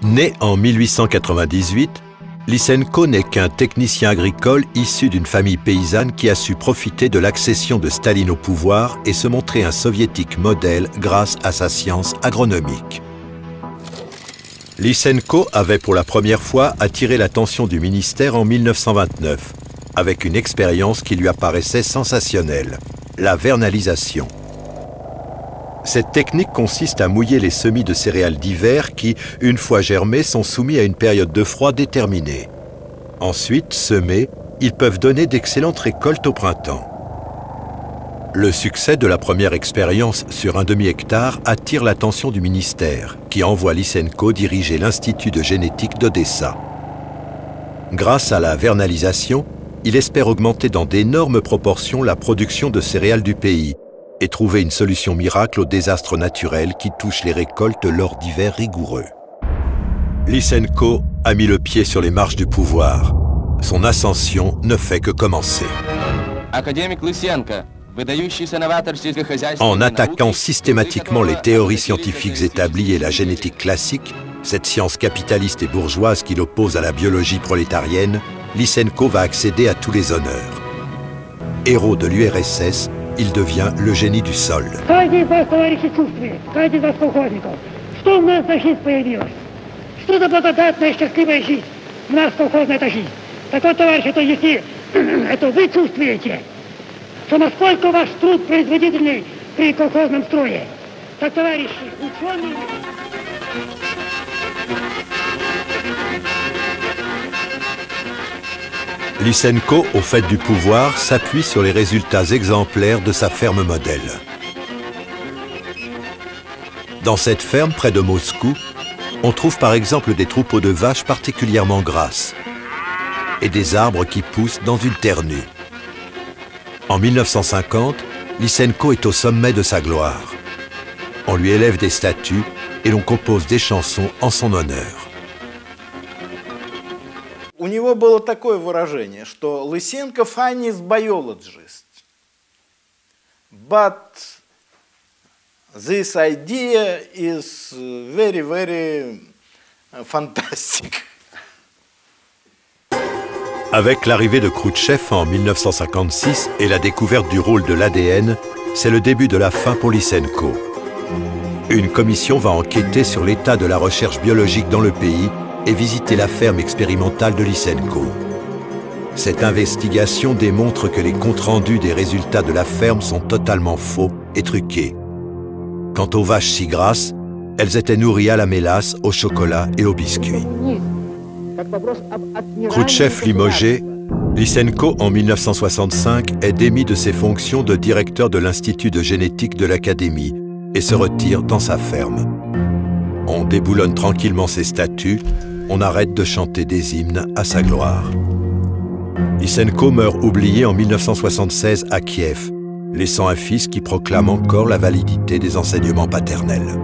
Né en 1898, Lysenko n'est qu'un technicien agricole issu d'une famille paysanne qui a su profiter de l'accession de Staline au pouvoir et se montrer un soviétique modèle grâce à sa science agronomique. Lysenko avait pour la première fois attiré l'attention du ministère en 1929, avec une expérience qui lui apparaissait sensationnelle, la vernalisation. Cette technique consiste à mouiller les semis de céréales d'hiver qui, une fois germés, sont soumis à une période de froid déterminée. Ensuite, semés, ils peuvent donner d'excellentes récoltes au printemps. Le succès de la première expérience sur un demi-hectare attire l'attention du ministère, qui envoie Lysenko diriger l'Institut de génétique d'Odessa. Grâce à la vernalisation, il espère augmenter dans d'énormes proportions la production de céréales du pays, et trouver une solution miracle aux désastres naturels qui touchent les récoltes lors d'hivers rigoureux. Lysenko a mis le pied sur les marches du pouvoir. Son ascension ne fait que commencer. En attaquant systématiquement les théories scientifiques établies et la génétique classique, cette science capitaliste et bourgeoise qui l'oppose à la biologie prolétarienne, Lysenko va accéder à tous les honneurs. Héros de l'URSS, il devient le génie du sol. Lysenko, au fait du pouvoir, s'appuie sur les résultats exemplaires de sa ferme modèle. Dans cette ferme, près de Moscou, on trouve par exemple des troupeaux de vaches particulièrement grasses et des arbres qui poussent dans une terre nue. En 1950, Lysenko est au sommet de sa gloire. On lui élève des statues et l'on compose des chansons en son honneur. У него было такое выражение, что Lysenko finest biologist, but this idea is very, very fantastic. Avec l'arrivée de Khrouchtchev en 1956 et la découverte du rôle de l'ADN, c'est le début de la fin pour Lysenko. Une commission va enquêter sur l'état de la recherche biologique dans le pays et visiter la ferme expérimentale de Lysenko. Cette investigation démontre que les comptes rendus des résultats de la ferme sont totalement faux et truqués. Quant aux vaches si grasses, elles étaient nourries à la mélasse, au chocolat et aux biscuits. Khrouchtchev limogé, Lysenko, en 1965, est démis de ses fonctions de directeur de l'Institut de génétique de l'Académie et se retire dans sa ferme. On déboulonne tranquillement ses statues, on arrête de chanter des hymnes à sa gloire. Lysenko meurt oublié en 1976 à Kiev, laissant un fils qui proclame encore la validité des enseignements paternels.